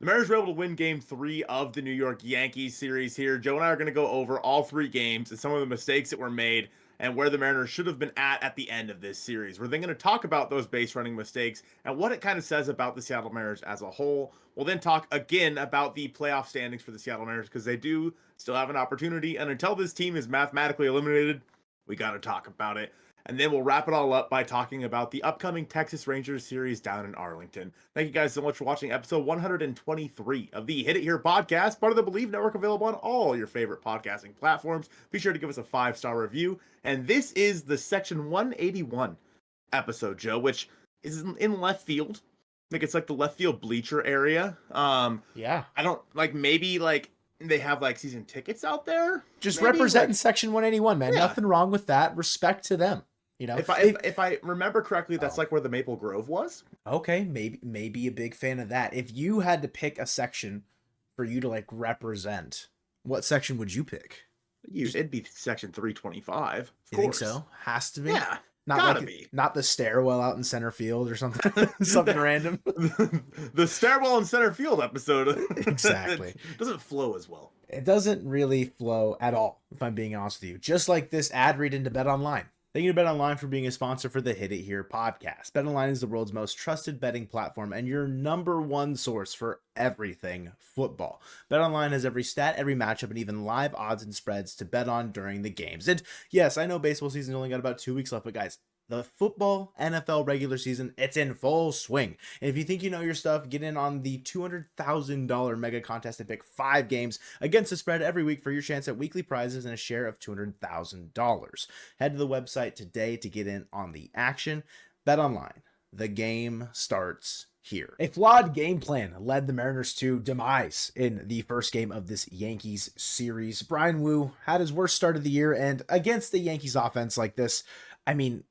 The Mariners were able to win game 3 of the New York Yankees series here. Joe and I are going to go over all 3 games and some of the mistakes that were made and where the Mariners should have been at the end of this series. We're then going to talk about those base running mistakes and what it kind of says about the Seattle Mariners as a whole. We'll then talk again about the playoff standings for the Seattle Mariners because they do still have an opportunity. And until this team is mathematically eliminated, we got to talk about it. And then we'll wrap it all up by talking about the upcoming Texas Rangers series down in Arlington. Thank you guys so much for watching episode 123 of the Hit It Here podcast, part of the Bleav Network, available on all your favorite podcasting platforms. Be sure to give us a 5-star review. And this is the section 181 episode, Joe, which is in left field. I think it's like the left field bleacher area. Yeah. I don't maybe they have season tickets out there. Just maybe, representing section 181, man. Yeah. Nothing wrong with that. Respect to them. You know, if I remember correctly, that's where the Maple Grove was. Okay, maybe a big fan of that. If you had to pick a section for you to represent, what section would you pick? It'd be section 325. Of you course. Think so? Has to be. Yeah, Not not the stairwell out in center field or something. Something random. The stairwell in center field episode. Exactly. Doesn't flow as well. It doesn't really flow at all, if I'm being honest with you. Just like this ad read into Bet Online. Thank you to Bet Online for being a sponsor for the Hit It Here podcast. Bet Online is the world's most trusted betting platform and your number one source for everything football. Bet Online has every stat, every matchup, and even live odds and spreads to bet on during the games. And yes, I know baseball season only got about 2 weeks left, but guys, the football NFL regular season, it's in full swing. And if you think you know your stuff, get in on the $200,000 mega contest and pick 5 games against the spread every week for your chance at weekly prizes and a share of $200,000. Head to the website today to get in on the action. Bet Online. The game starts here. A flawed game plan led the Mariners to demise in the first game of this Yankees series. Bryan Woo had his worst start of the year, and against the Yankees offense like this, I mean,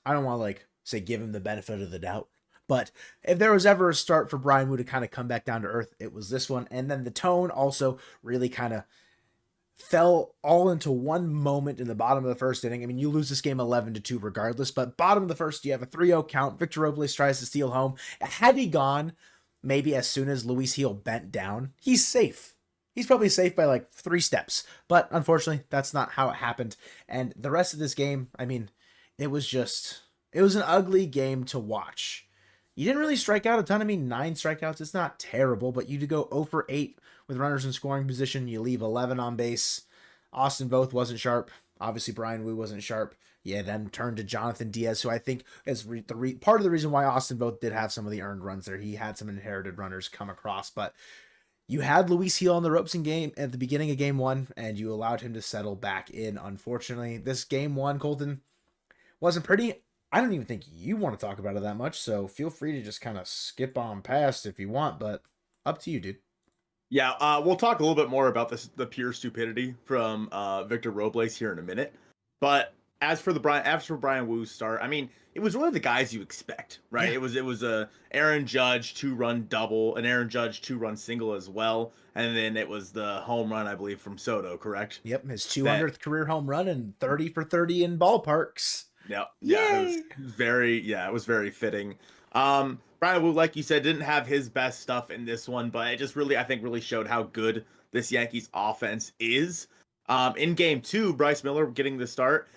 I don't want to say give him the benefit of the doubt, but if there was ever a start for Bryan Woo to kind of come back down to earth, it was this one. And then the tone also really kind of fell all into one moment in the bottom of the first inning. I mean, you lose this game 11-2 regardless, but bottom of the first, you have a 3-0 count. Victor Robles tries to steal home. Had he gone maybe as soon as Luis Gil bent down, he's safe. He's probably safe by 3 steps, but unfortunately, that's not how it happened. And the rest of this game, I mean, it was an ugly game to watch. You didn't really strike out a ton. I mean, 9 strikeouts, it's not terrible, but you to go 0 for 8 with runners in scoring position. You leave 11 on base. Austin Voth wasn't sharp. Obviously, Bryan Woo wasn't sharp. Yeah, then turned to Jonathan Diaz, who I think is part of the reason why Austin Voth did have some of the earned runs there. He had some inherited runners come across, but you had Luis Gil on the ropes at the beginning of game 1, and you allowed him to settle back in. Unfortunately, this game 1, Colton, wasn't pretty. I don't even think you want to talk about it that much, so feel free to just kind of skip on past if you want, but up to you, dude. Yeah, we'll talk a little bit more about the pure stupidity from Victor Robles here in a minute. But as for Bryan Woo's start, I mean, it was really the guys you expect, right? Yeah. It was a Aaron Judge 2-run double, an Aaron Judge 2-run single as well, and then it was the home run, I believe, from Soto, correct? Yep, his 200th career home run and 30 for 30 in ballparks. Yeah, it was very fitting. Bryan Woo, like you said, didn't have his best stuff in this one, but it just really showed how good this Yankees offense is. In game 2, Bryce Miller getting the start,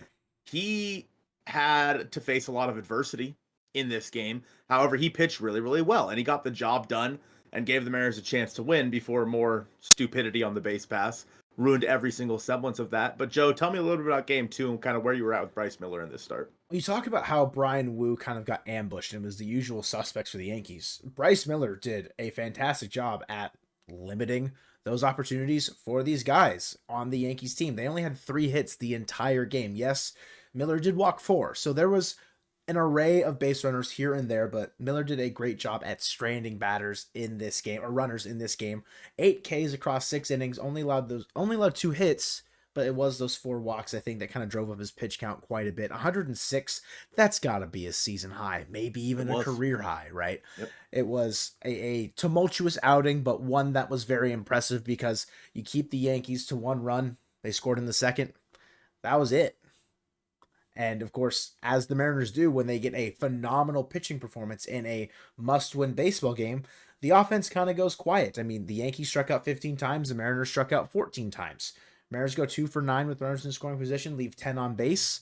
he had to face a lot of adversity in this game. However, he pitched really well, and he got the job done and gave the Mariners a chance to win before more stupidity on the base pass ruined every single semblance of that. But Joe, tell me a little bit about game 2 and kind of where you were at with Bryce Miller in this start. You talk about how Bryan Woo kind of got ambushed and was the usual suspects for the Yankees. Bryce Miller did a fantastic job at limiting those opportunities for these guys on the Yankees team. They only had 3 hits the entire game. Yes, Miller did walk 4, so there was an array of base runners here and there, but Miller did a great job at stranding batters in this game, or runners in this game. 8 Ks across 6 innings, only allowed 2 hits, but it was those 4 walks, I think, that kind of drove up his pitch count quite a bit. 106, that's got to be a season high, maybe even a career high, right? Yep. It was a tumultuous outing, but one that was very impressive because you keep the Yankees to 1 run. They scored in the second. That was it. And of course, as the Mariners do when they get a phenomenal pitching performance in a must-win baseball game, the offense kind of goes quiet. I mean, the Yankees struck out 15 times, the Mariners struck out 14 times. Mariners go 2 for 9 with runners in scoring position, leave 10 on base.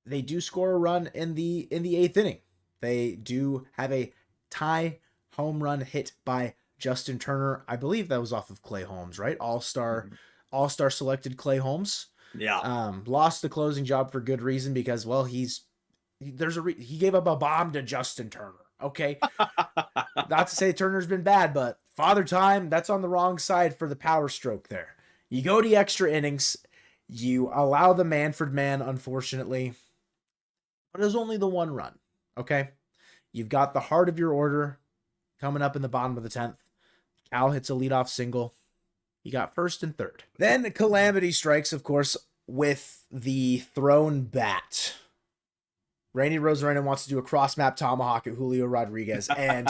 They do score a run in the 8th inning. They do have a tie home run hit by Justin Turner. I Bleav that was off of Clay Holmes, right? All-star selected Clay Holmes. Yeah. Lost the closing job for good reason because, well, he gave up a bomb to Justin Turner. Okay. Not to say Turner's been bad, but Father Time, that's on the wrong side for the power stroke there. You go to extra innings. You allow the Manfred man, unfortunately. But it was only the 1 run. Okay. You've got the heart of your order coming up in the bottom of the 10th. Cal hits a leadoff single. You got first and third. Then calamity strikes, of course, with the thrown bat. Randy Rosarena wants to do a cross-map tomahawk at Julio Rodriguez, and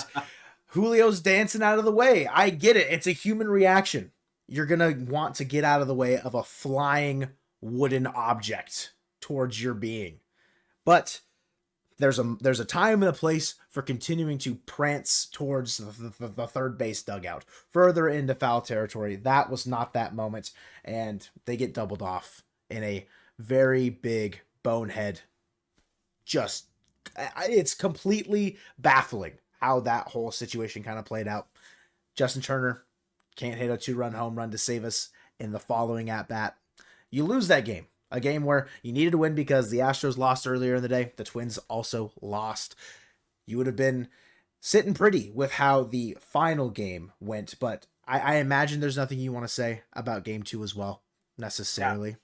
Julio's dancing out of the way. I get it. It's a human reaction. You're going to want to get out of the way of a flying wooden object towards your being. But there's a time and a place for continuing to prance towards the third base dugout, further into foul territory. That was not that moment, and they get doubled off in a very big bonehead. Just, it's completely baffling how that whole situation kind of played out. Justin Turner can't hit a 2-run home run to save us in the following at-bat. You lose that game. A game where you needed to win because the Astros lost earlier in the day. The Twins also lost. You would have been sitting pretty with how the final game went, but I imagine there's nothing you want to say about game 2 as well, necessarily.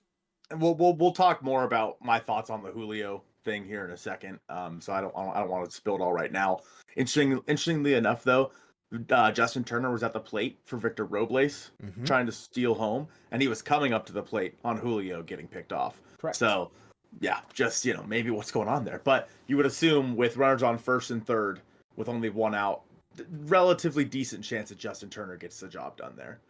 Yeah. We'll talk more about my thoughts on the Julio thing here in a second. So I don't want to spill it all right now. Interestingly enough, though, Justin Turner was at the plate for Victor Robles, trying to steal home, and he was coming up to the plate on Julio getting picked off. Correct. So, yeah, just, maybe what's going on there. But you would assume with runners on first and third, with only 1 out, relatively decent chance that Justin Turner gets the job done there.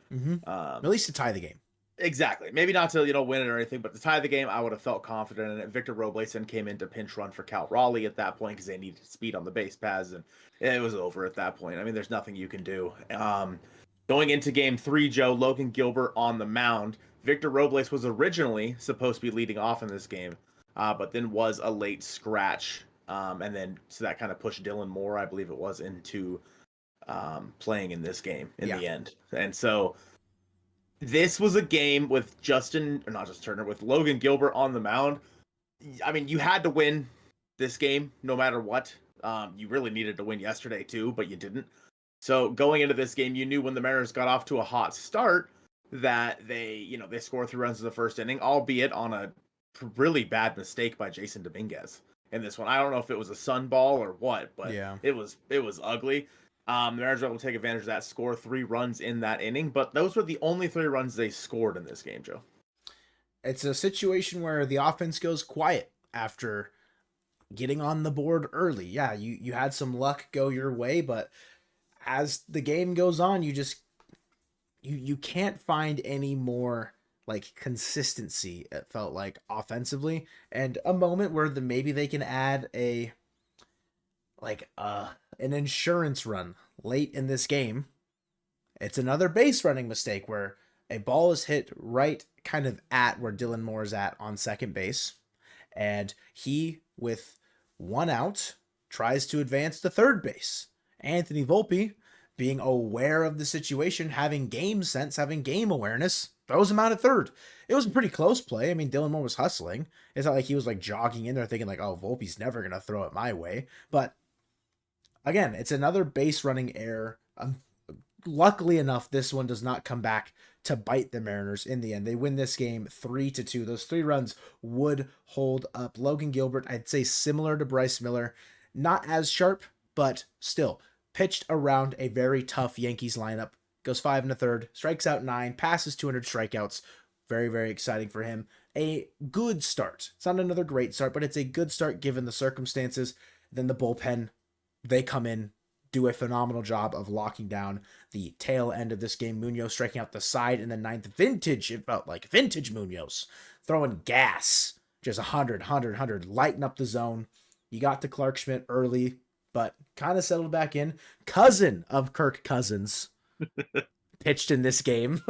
At least to tie the game. Exactly. Maybe not to, win it or anything, but to tie the game, I would have felt confident in it. Victor Robles then came in to pinch run for Cal Raleigh at that point because they needed speed on the base paths, and it was over at that point. I mean, there's nothing you can do. Going into game 3, Joe, Logan Gilbert on the mound. Victor Robles was originally supposed to be leading off in this game, but then was a late scratch. And then, so that kind of pushed Dylan Moore, I Bleav it was, into playing in this game in the end. And so this was a game with with Logan Gilbert on the mound. I mean, you had to win this game no matter what. You really needed to win yesterday too, but you didn't. So going into this game, you knew when the Mariners got off to a hot start that they score 3 runs in the first inning, albeit on a really bad mistake by Jason Dominguez in this one. I don't know if it was a sun ball or what, but it was ugly. The Mariners were able to take advantage of that, score 3 runs in that inning, but those were the only 3 runs they scored in this game, Joe. It's a situation where the offense goes quiet after getting on the board early. Yeah, you had some luck go your way, but as the game goes on, you can't find any more like consistency, it felt like, offensively, and a moment where maybe they can add an insurance run late in this game. It's another base running mistake where a ball is hit right kind of at where Dylan Moore is at on second base, and he, with 1 out, tries to advance to third base. Anthony Volpe, being aware of the situation, having game sense, having game awareness, throws him out at third. It was a pretty close play. I mean, Dylan Moore was hustling. It's not like he was like jogging in there thinking like, oh, Volpe's never going to throw it my way. But again, it's another base running error. Luckily enough, this one does not come back to bite the Mariners in the end. They win this game 3-2. Those 3 runs would hold up. Logan Gilbert, I'd say similar to Bryce Miller, not as sharp, but still pitched around a very tough Yankees lineup. Goes 5 1/3, strikes out 9, passes 200 strikeouts. Very, very exciting for him. A good start. It's not another great start, but it's a good start given the circumstances. Then the bullpen, they come in, do a phenomenal job of locking down the tail end of this game. Munoz striking out the side in the 9th. Vintage, it felt like vintage Munoz, throwing gas, just 100, lighting up the zone. You got to Clark Schmidt early, but kind of settled back in. Cousin of Kirk Cousins pitched in this game.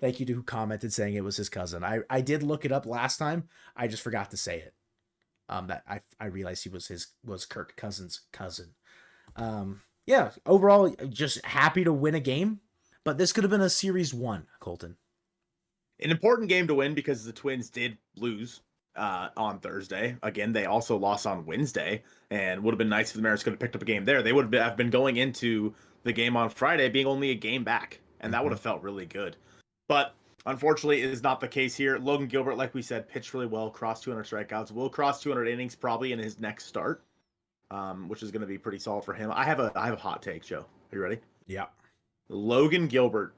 Thank you to who commented saying it was his cousin. I did look it up last time. I just forgot to say it. That I realized he was Kirk Cousins' cousin. Yeah, overall, just happy to win a game, but this could have been a series 1, Colton. An important game to win because the Twins did lose on Thursday. Again, they also lost on Wednesday, and would have been nice if the Mariners could have picked up a game there. They would have been going into the game on Friday being only a game back, and that would have felt really good. But unfortunately, it is not the case here. Logan Gilbert, like we said, pitched really well, crossed 200 strikeouts, will cross 200 innings probably in his next start, which is going to be pretty solid for him. I have a hot take, Joe. Are you ready? Yeah. Logan Gilbert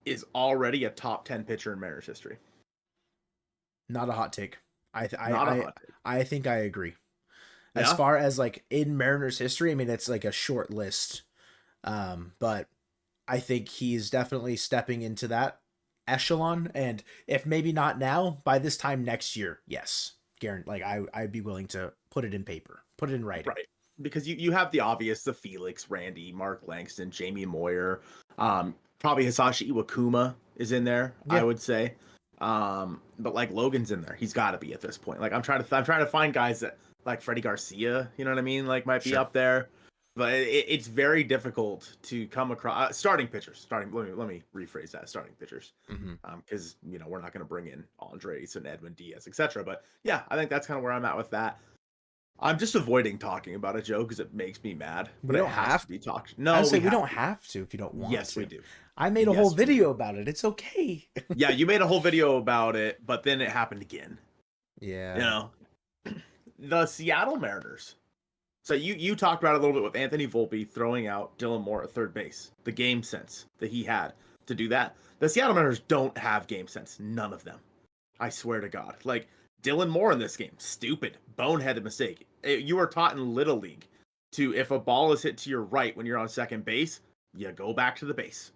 is already a top 10 pitcher in Mariners history. Not a hot take. I think I agree. As far as like in Mariners history, I mean, it's like a short list. But I think he's definitely stepping into that echelon. And if maybe not now, by this time next year, yes. Like I'd be willing to put it in paper, put it in writing. Right. Because you have the obvious, the Felix, Randy, Mark Langston, Jamie Moyer, probably Hisashi Iwakuma is in there, yeah. I would say. But like Logan's in there. He's got to be at this point. Like I'm trying to find guys that like Freddie Garcia, you know what I mean? Like might be up there. But it's very difficult to come across starting pitchers. Let me rephrase that. Starting pitchers, because we're not going to bring in Andres and Edwin Diaz, etc. But yeah, I think that's kind of where I'm at with that. I'm just avoiding talking about it, Joe, because it makes me mad. But we don't have to be talked. No, we don't have to if you don't want to. Yes, we do. I made a whole video about it. It's okay. Yeah, you made a whole video about it, but then it happened again. Yeah. The Seattle Mariners. So you talked about it a little bit with Anthony Volpe throwing out Dylan Moore at third base. The game sense that he had to do that. The Seattle Mariners don't have game sense. None of them. I swear to God. Like, Dylan Moore in this game, stupid, boneheaded mistake. You are taught in Little League to, if a ball is hit to your right when you're on second base, you go back to the base.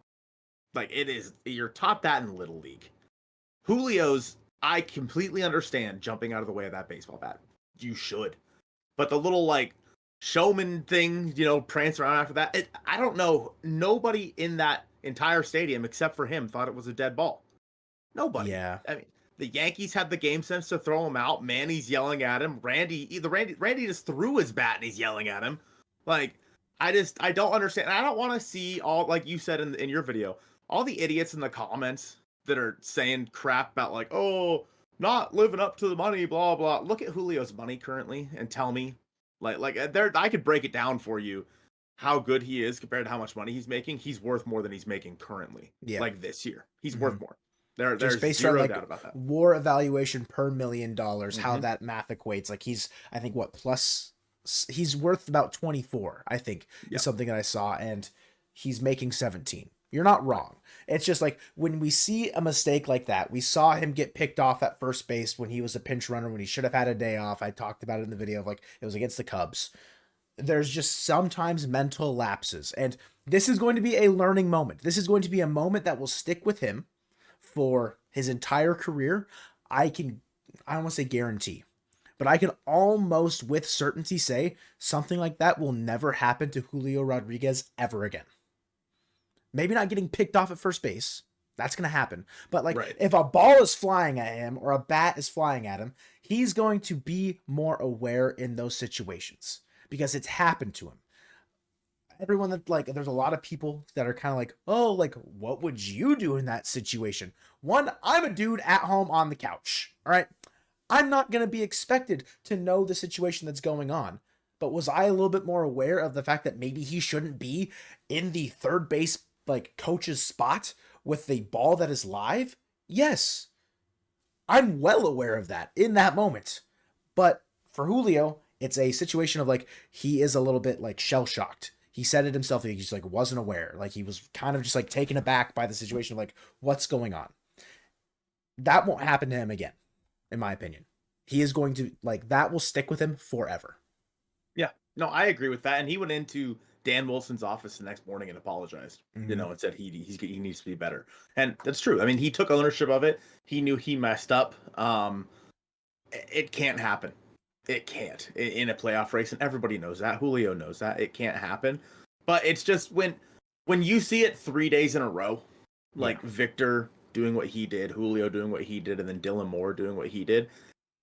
Like, you're taught that in Little League. Julio's, I completely understand jumping out of the way of that baseball bat. You should. But the little, like, showman thing, prance around after that, I don't know. Nobody in that entire stadium, except for him, thought it was a dead ball. Nobody. Yeah. I mean, the Yankees had the game sense to throw him out. Manny's yelling at him. Randy just threw his bat and he's yelling at him. Like, I don't understand. I don't want to see all, like you said in your video, all the idiots in the comments that are saying crap about like, oh, not living up to the money, blah, blah. Look at Julio's money currently and tell me, I could break it down for you how good he is compared to how much money he's making. He's worth more than he's making currently. Yeah. Like this year. He's worth more. There's based zero on, doubt about that. WAR evaluation per $1 million, how that math equates. Like he's worth about 24, I think, is something that I saw, and he's making 17. You're not wrong. It's just like when we see a mistake like that, we saw him get picked off at first base when he was a pinch runner, when he should have had a day off. I talked about it in the video of like, it was against the Cubs. There's just sometimes mental lapses, and this is going to be a learning moment. This is going to be a moment that will stick with him for his entire career. I don't want to say guarantee, but I can almost with certainty say something like that will never happen to Julio Rodriguez ever again. Maybe not getting picked off at first base. That's going to happen. But if a ball is flying at him or a bat is flying at him, he's going to be more aware in those situations because it's happened to him. Everyone that there's a lot of people that are kind of like, oh, like, what would you do in that situation? One, I'm a dude at home on the couch. All right. I'm not going to be expected to know the situation that's going on. But was I a little bit more aware of the fact that maybe he shouldn't be in the third base, coach's spot with the ball that is live? Yes. I'm well aware of that in that moment. But for Julio, it's a situation of he is a little bit shell shocked. He said it himself. He just wasn't aware. He was kind of just taken aback by the situation of what's going on. That won't happen to him again, in my opinion. He is going to that will stick with him forever. Yeah, no, I agree with that. And he went into Dan Wilson's office the next morning and apologized, and said he needs to be better. And that's true. I mean, he took ownership of it. He knew he messed up. It can't happen. It can't in a playoff race, and everybody knows that. Julio knows that. It can't happen. But it's just when you see it 3 days in a row, like Victor doing what he did, Julio doing what he did, and then Dylan Moore doing what he did,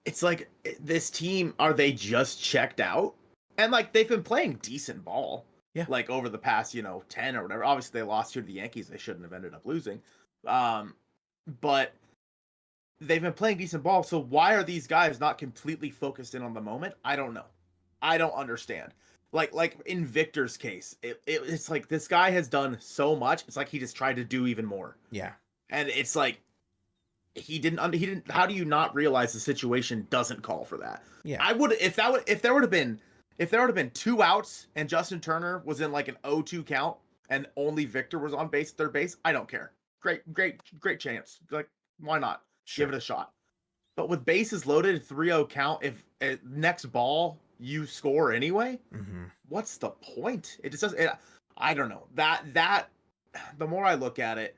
it's like this team, are they just checked out? And like they've been playing decent ball. Yeah. Like over the past, 10 or whatever. Obviously they lost here to the Yankees. They shouldn't have ended up losing. But they've been playing decent ball. So why are these guys not completely focused in on the moment? I don't know. I don't understand. Like in Victor's case, it's like this guy has done so much. It's like he just tried to do even more. Yeah. And it's like he didn't. How do you not realize the situation doesn't call for that? Yeah. I would if there would have been 2 outs and Justin Turner was in like an 0-2 count and only Victor was on base, third base. I don't care. Great chance. Like, why not? Sure. Give it a shot. But with bases loaded, 3-0 count, if next ball you score anyway, what's the point? It just doesn't. I don't know. That the more I look at it,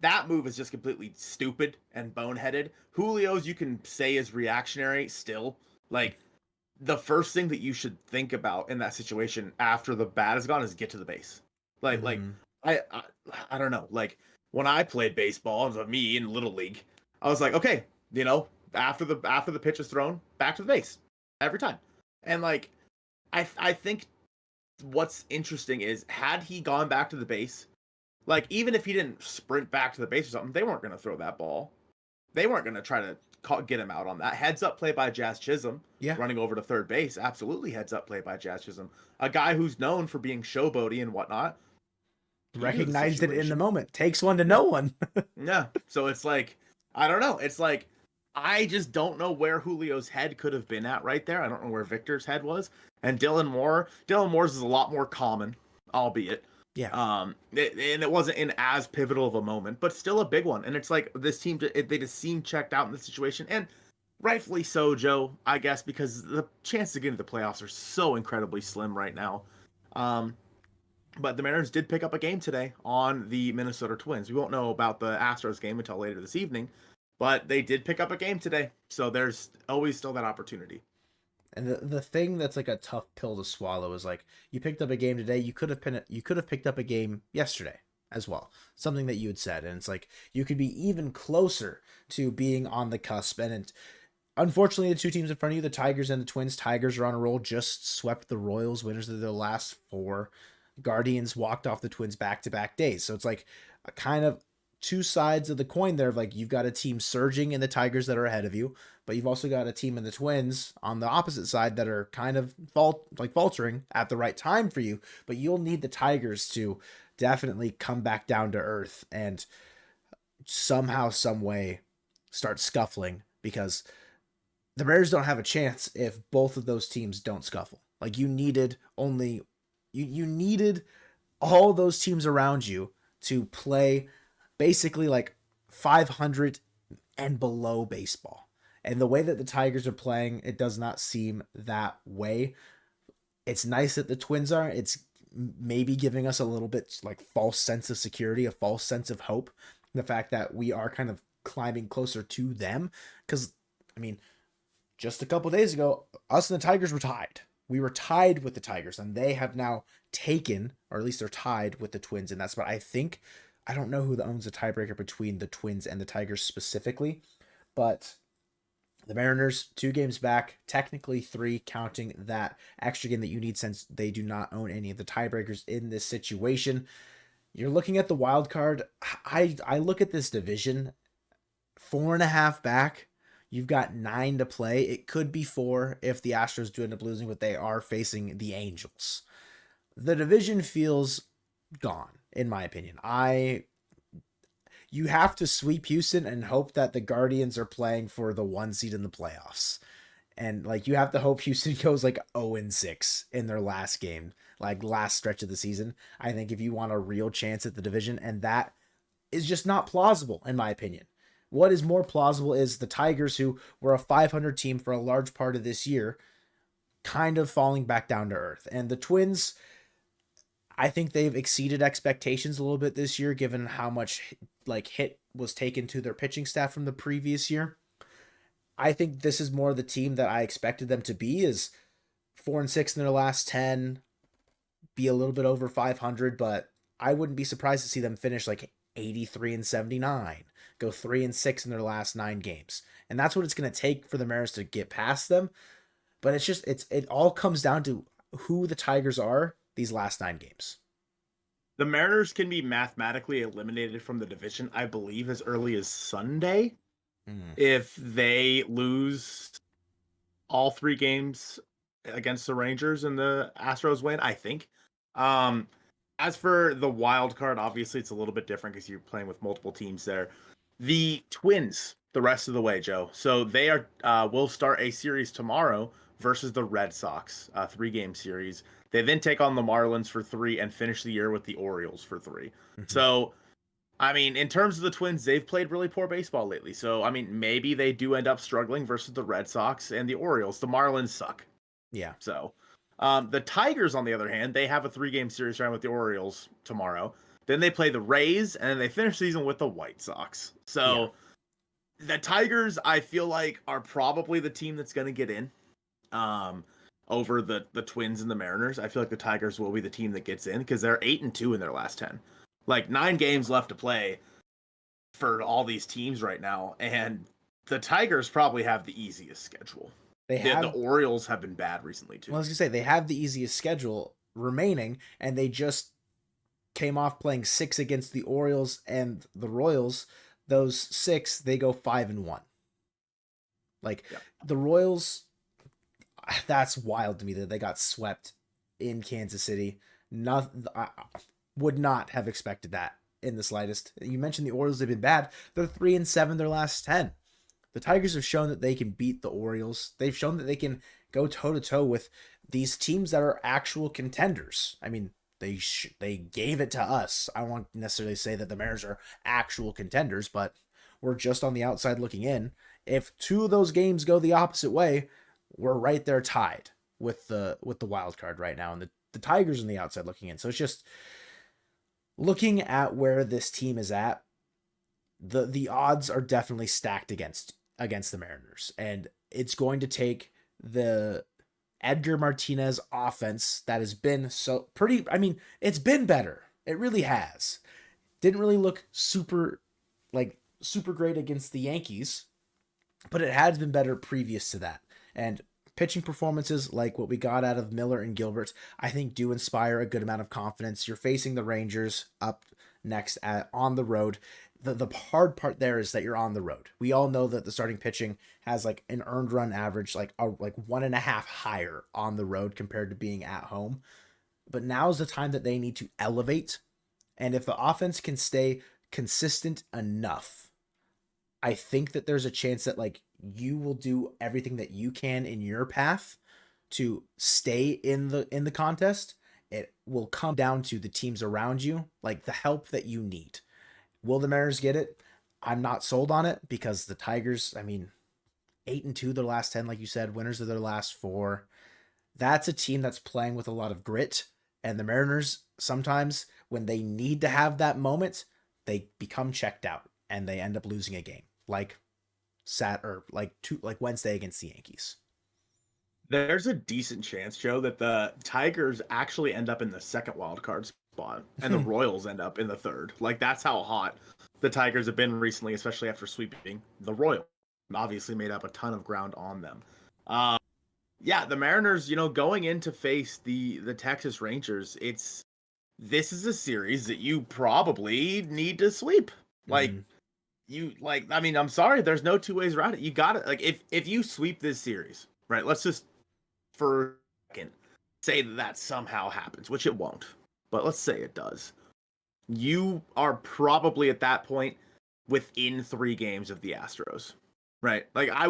that move is just completely stupid and boneheaded. Julio's you can say is reactionary still. Like, the first thing that you should think about in that situation after the bat is gone is get to the base. Like I don't know. Like when I played baseball, it was me in Little League. I was like, okay, after the pitch is thrown, back to the base every time. And like, I think what's interesting is had he gone back to the base, like even if he didn't sprint back to the base or something, they weren't going to throw that ball. They weren't going to try to get him out on that. Heads up play by Jazz Chisholm, running over to third base. Absolutely heads up play by Jazz Chisholm. A guy who's known for being showboaty and whatnot. Recognized it in the moment. Takes one to know one. Yeah. So it's like, I don't know. It's like, I just don't know where Julio's head could have been at right there. I don't know where Victor's head was. And Dylan Moore's is a lot more common, albeit. Yeah. And it wasn't in as pivotal of a moment, but still a big one. And it's like this team, they just seem checked out in this situation. And rightfully so, Joe, I guess, because the chances of getting to the playoffs are so incredibly slim right now. But the Mariners did pick up a game today on the Minnesota Twins. We won't know about the Astros game until later this evening, but they did pick up a game today. So there's always still that opportunity. And the thing that's like a tough pill to swallow is like you picked up a game today. You could have picked up a game yesterday as well. Something that you had said, and it's like you could be even closer to being on the cusp. And unfortunately, the two teams in front of you, the Tigers and the Twins. Tigers are on a roll. Just swept the Royals, winners of their last 4. Guardians walked off the Twins back-to-back days. So it's like a kind of two sides of the coin there. Of like you've got a team surging in the Tigers that are ahead of you, but you've also got a team in the Twins on the opposite side that are kind of faltering at the right time for you. But you'll need the Tigers to definitely come back down to earth and somehow, some way start scuffling, because the Mariners don't have a chance if both of those teams don't scuffle. Like you needed all those teams around you to play basically like 500 and below baseball. And the way that the Tigers are playing, it does not seem that way. It's nice that the Twins are. It's maybe giving us a little bit like false sense of security, a false sense of hope. The fact that we are kind of climbing closer to them. Because, I mean, just a couple days ago, us and the Tigers were tied. We were tied with the Tigers, and they have now taken, or at least they're tied with the Twins in that spot. I don't know who owns the tiebreaker between the Twins and the Tigers specifically, but the Mariners 2 games back, technically 3, counting that extra game that you need since they do not own any of the tiebreakers in this situation. You're looking at the wild card. I look at this division 4.5 back. You've got 9 to play. It could be 4 if the Astros do end up losing, but they are facing the Angels. The division feels gone, in my opinion. You have to sweep Houston and hope that the Guardians are playing for the 1 seed in the playoffs. And like you have to hope Houston goes like 0-6 in their last game, like last stretch of the season. I think if you want a real chance at the division, and that is just not plausible, in my opinion. What is more plausible is the Tigers, who were a 500 team for a large part of this year, kind of falling back down to earth. And the Twins, I think they've exceeded expectations a little bit this year, given how much like hit was taken to their pitching staff from the previous year. I think this is more the team that I expected them to be, is 4-6 in their last 10, be a little bit over 500, but I wouldn't be surprised to see them finish like 83-79, go 3-6 in their last 9 games. And that's what it's going to take for the Mariners to get past them. But it all comes down to who the Tigers are these last 9 games. The Mariners can be mathematically eliminated from the division, I believe, as early as Sunday if they lose all 3 games against the Rangers and the Astros win, I think. As for the wild card, obviously it's a little bit different because you're playing with multiple teams there. The Twins, the rest of the way, Joe. So they will start a series tomorrow versus the Red Sox, a 3-game series. They then take on the Marlins for 3 and finish the year with the Orioles for 3. So, I mean, in terms of the Twins, they've played really poor baseball lately. So, I mean, maybe they do end up struggling versus the Red Sox and the Orioles. The Marlins suck. Yeah. So, the Tigers, on the other hand, they have a 3-game series round with the Orioles tomorrow. Then they play the Rays, and then they finish the season with the White Sox. So, the Tigers, I feel like, are probably the team that's going to get in. Over the Twins and the Mariners. I feel like the Tigers will be the team that gets in because they're 8-2 in their last 10. Like 9 games left to play for all these teams right now, and the Tigers probably have the easiest schedule. The Orioles have been bad recently too. Well, I was gonna say they have the easiest schedule remaining, and they just came off playing 6 against the Orioles and the Royals. Those 6, they go 5-1. Like the Royals, that's wild to me that they got swept in Kansas City. I would not have expected that in the slightest. You mentioned the Orioles, they've been bad. They're 3-7 their last 10. The Tigers have shown that they can beat the Orioles. They've shown that they can go toe-to-toe with these teams that are actual contenders. I mean, they gave it to us. I won't necessarily say that the Mariners are actual contenders, but we're just on the outside looking in. If 2 of those games go the opposite way, we're right there tied with the wild card right now, and the Tigers on the outside looking in. So it's just looking at where this team is at. The odds are definitely stacked against the Mariners, and it's going to take the Edgar Martinez offense that has been so pretty. I mean, it's been better. It really has. Didn't really look super great against the Yankees, but it has been better previous to that. And pitching performances like what we got out of Miller and Gilbert, I think do inspire a good amount of confidence. You're facing the Rangers up next on the road. The hard part there is that you're on the road. We all know that the starting pitching has like an earned run average, like 1.5 higher on the road compared to being at home. But now's the time that they need to elevate. And if the offense can stay consistent enough, I think that there's a chance that like you will do everything that you can in your path to stay in the contest. It will come down to the teams around you, like the help that you need. Will the Mariners get it? I'm not sold on it because the Tigers, I mean, 8-2 their last 10, like you said, winners of their last 4. That's a team that's playing with a lot of grit. And the Mariners, sometimes when they need to have that moment, they become checked out and they end up losing a game. Like Wednesday against the Yankees. There's a decent chance, Joe, that the Tigers actually end up in the second wild card spot and the Royals end up in the 3rd. Like, that's how hot the Tigers have been recently, especially after sweeping the Royals. Obviously made up a ton of ground on them. The Mariners, going in to face the Texas Rangers, this is a series that you probably need to sweep. I'm sorry, there's no 2 ways around it. You got it. Like, if you sweep this series, right, let's just for a second say that somehow happens, which it won't, but let's say it does. You are probably at that point within 3 games of the Astros, right? Like, I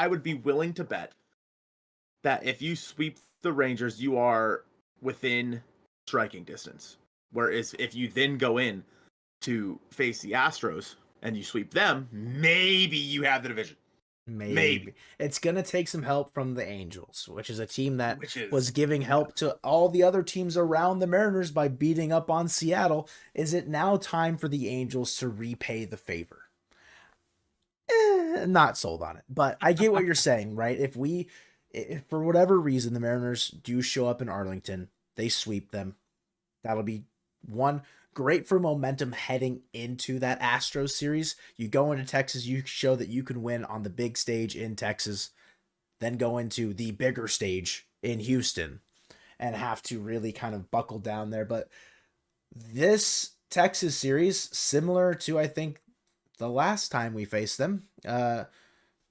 would be willing to bet that if you sweep the Rangers, you are within striking distance. Whereas if you then go in to face the Astros and you sweep them, maybe you have the division. Maybe. It's going to take some help from the Angels, which is a team that was giving help to all the other teams around the Mariners by beating up on Seattle. Is it now time for the Angels to repay the favor? not sold on it, but I get what you're saying, right? If for whatever reason the Mariners do show up in Arlington, they sweep them. That'll be one great for momentum heading into that Astros series. You go into Texas, you show that you can win on the big stage in Texas, then go into the bigger stage in Houston and have to really kind of buckle down there. But this Texas series, similar to I think the last time we faced them,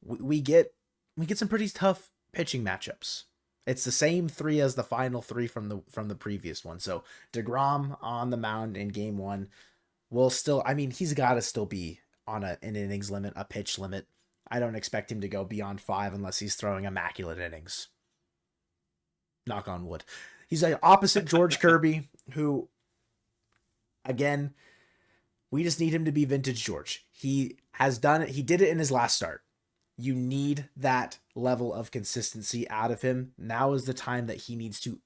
we get some pretty tough pitching matchups. It's the same three as the final three from the previous one. So DeGrom on the mound in game one will still, I mean, he's got to still be on an innings limit, a pitch limit. I don't expect him to go beyond 5 unless he's throwing immaculate innings. Knock on wood. He's like opposite George Kirby, who, again, we just need him to be vintage George. He has done it. He did it in his last start. You need that level of consistency out of him. Now is the time that he needs to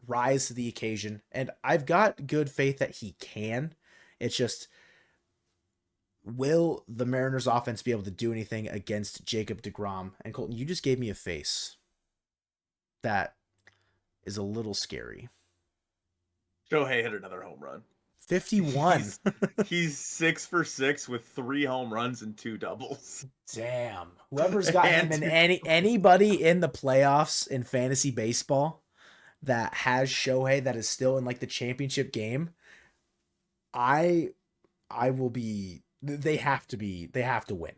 rise to the occasion. And I've got good faith that he can. It's just, will the Mariners offense be able to do anything against Jacob deGrom? And Colton, you just gave me a face that is a little scary. Shohei hit another home run. 51. He's 6 for 6 with 3 home runs and 2 doubles. Damn. Whoever's got him in anybody in the playoffs in fantasy baseball that has Shohei that is still in like the championship game, I will be, they have to win.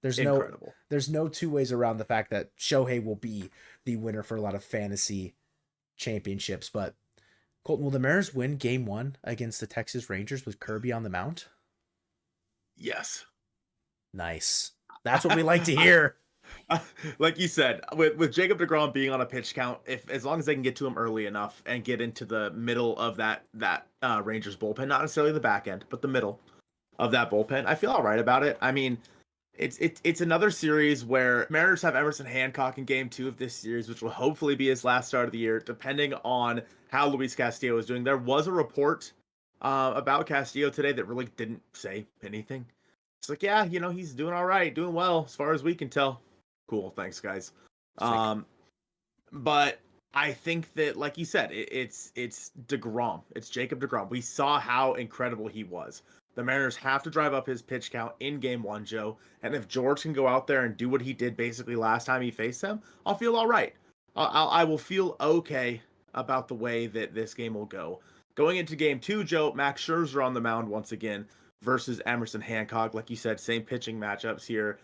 There's incredible. There's no two ways around the fact that Shohei will be the winner for a lot of fantasy championships. But Colton, will the Mariners win game 1 against the Texas Rangers with Kirby on the mound? Yes. Nice. That's what we like to hear. Like you said, with Jacob deGrom being on a pitch count, as long as they can get to him early enough and get into the middle of that Rangers bullpen, not necessarily the back end, but the middle of that bullpen, I feel all right about it. I mean, it's another series where Mariners have Emerson Hancock in game 2 of this series, which will hopefully be his last start of the year, depending on how Luis Castillo is doing. There was a report about Castillo today that really didn't say anything. It's like, yeah, he's doing all right, doing well as far as we can tell. Cool, thanks, guys. But I think that, like you said, it's deGrom. It's Jacob deGrom. We saw how incredible he was. The Mariners have to drive up his pitch count in game 1, Joe. And if George can go out there and do what he did basically last time he faced them, I'll feel all right. I will feel okay about the way that this game will go. Going into game 2, Joe, Max Scherzer on the mound once again versus Emerson Hancock. Like you said, same pitching matchups here.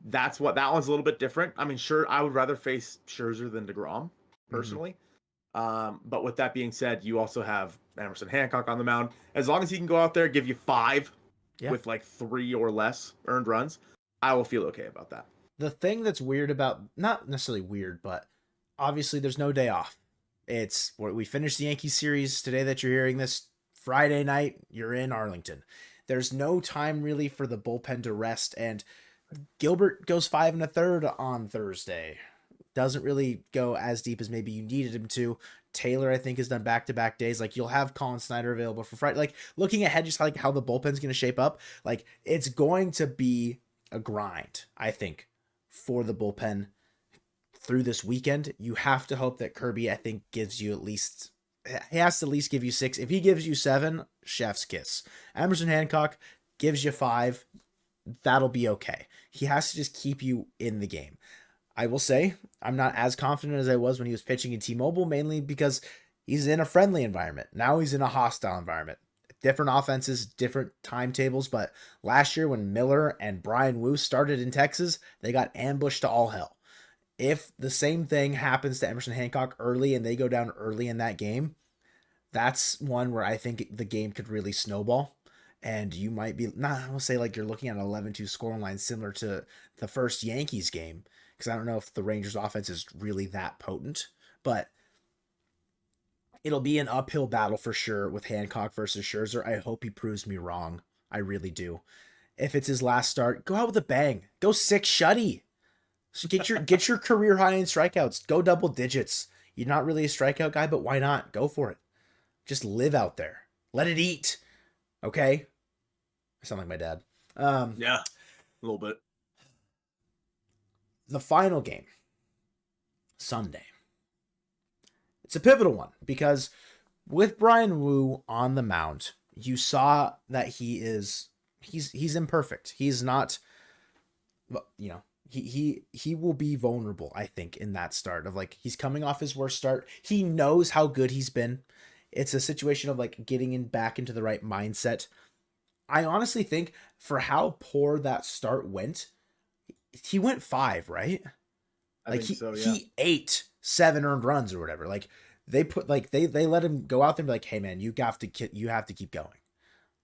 That one's a little bit different. I mean, sure, I would rather face Scherzer than deGrom, personally. But with that being said, you also have Emerson Hancock on the mound. As long as he can go out there, give you 5 with like 3 or less earned runs, I will feel okay about that. The thing that's weird about, not necessarily weird, but obviously there's no day off. It's where we finished the Yankees series today that you're hearing this. Friday night, you're in Arlington. There's no time really for the bullpen to rest, and Gilbert goes 5 1/3 on Thursday. Doesn't really go as deep as maybe you needed him to. Taylor, I think, has done back-to-back days. Like, you'll have Colin Snyder available for Friday. Like, looking ahead, just like how the bullpen's going to shape up, like, it's going to be a grind, I think, for the bullpen through this weekend. You have to hope that Kirby, I think, gives you at least, he has to at least give you 6. If he gives you 7, chef's kiss. Emerson Hancock gives you 5, that'll be okay. He has to just keep you in the game. I will say I'm not as confident as I was when he was pitching in T-Mobile, mainly because he's in a friendly environment. Now he's in a hostile environment. Different offenses, different timetables, but last year when Miller and Brian Wu started in Texas, they got ambushed to all hell. If the same thing happens to Emerson Hancock early and they go down early in that game, that's one where I think the game could really snowball. And you might be, I will say like you're looking at an 11-2 scoring line similar to the first Yankees game, because I don't know if the Rangers offense is really that potent, but it'll be an uphill battle for sure with Hancock versus Scherzer. I hope he proves me wrong. I really do. If it's his last start, go out with a bang. Go 6 shutty. So get your career high in strikeouts. Go double digits. You're not really a strikeout guy, but why not? Go for it. Just live out there. Let it eat. Okay? I sound like my dad. Yeah, a little bit. The final game, Sunday. It's a pivotal one because with Bryan Woo on the mound, you saw that he's imperfect. He's not, you know, he will be vulnerable, I think, in that start of like he's coming off his worst start. He knows how good he's been. It's a situation of like getting in back into the right mindset. I honestly think for how poor that start went, he went 5, right? I Like think so, yeah. he ate 7 earned runs or whatever. Like they put like they let him go out there and be like, hey man, you have to keep going.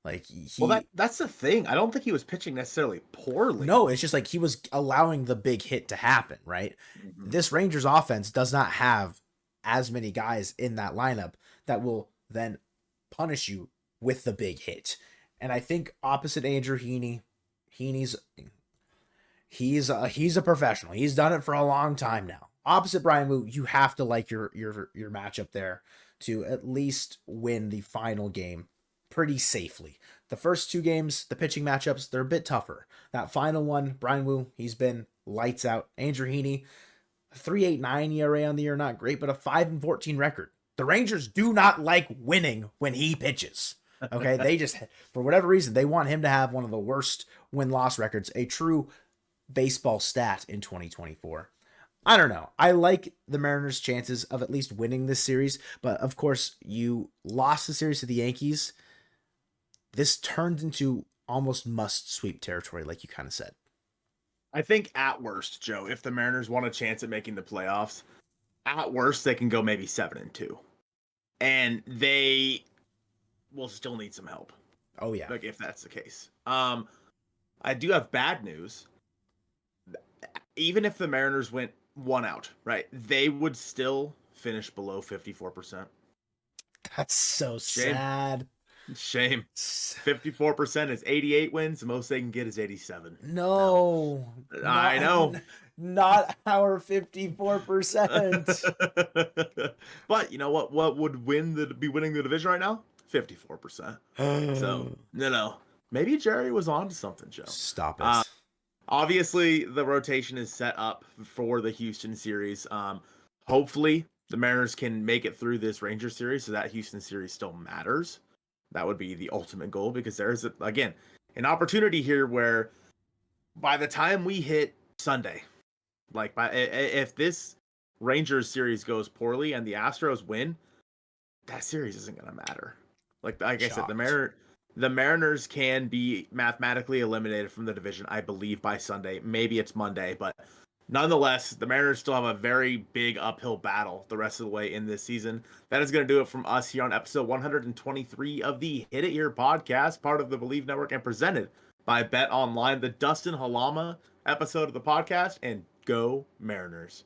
Like Well, that's the thing. I don't think he was pitching necessarily poorly. no, it's just like he was allowing the big hit to happen, right? Mhm. This Rangers offense does not have as many guys in that lineup that will then punish you with the big hit. And I think opposite Andrew Heaney's he's a professional. He's done it for a long time now. Opposite Bryan Woo, you have to like your matchup there to at least win the final game pretty safely. The first 2 games, the pitching matchups, they're a bit tougher. That final one, Bryan Woo, he's been lights out. Andrew Heaney, 3.89 ERA on the year, not great, but a 5-14 record. The Rangers do not like winning when he pitches. Okay, they just, for whatever reason, they want him to have one of the worst win-loss records, a true baseball stat in 2024. I don't know. I like the Mariners' chances of at least winning this series, but of course, you lost the series to the Yankees. This turned into almost must sweep territory, like you kind of said. I think at worst, Joe, if the Mariners want a chance at making the playoffs, at worst they can go maybe 7-2, and they will still need some help. Oh yeah, Like if that's the case. I do have bad news. Even if the Mariners went 1 out, right, they would still finish below 54%. that's so Shame. sad. Shame. 54% is 88 wins. The most they can get is 87. No, I know. Not our 54%. But you know what? What would be winning the division right now? 54%. So no. Maybe Jerry was on to something, Joe. Stop it. Obviously, the rotation is set up for the Houston series. Hopefully, the Mariners can make it through this Rangers series, so that Houston series still matters. That would be the ultimate goal because there's again an opportunity here where by the time we hit Sunday, like if this Rangers series goes poorly and the Astros win, that series isn't going to matter. Like I said, the Mariners can be mathematically eliminated from the division, I believe, by Sunday. Maybe it's Monday, but nonetheless, the Mariners still have a very big uphill battle the rest of the way in this season. That is going to do it from us here on episode 123 of the Hit It Here podcast, part of the Bleav Network and presented by Bet Online, the Dustin Halama episode of the podcast, and go Mariners.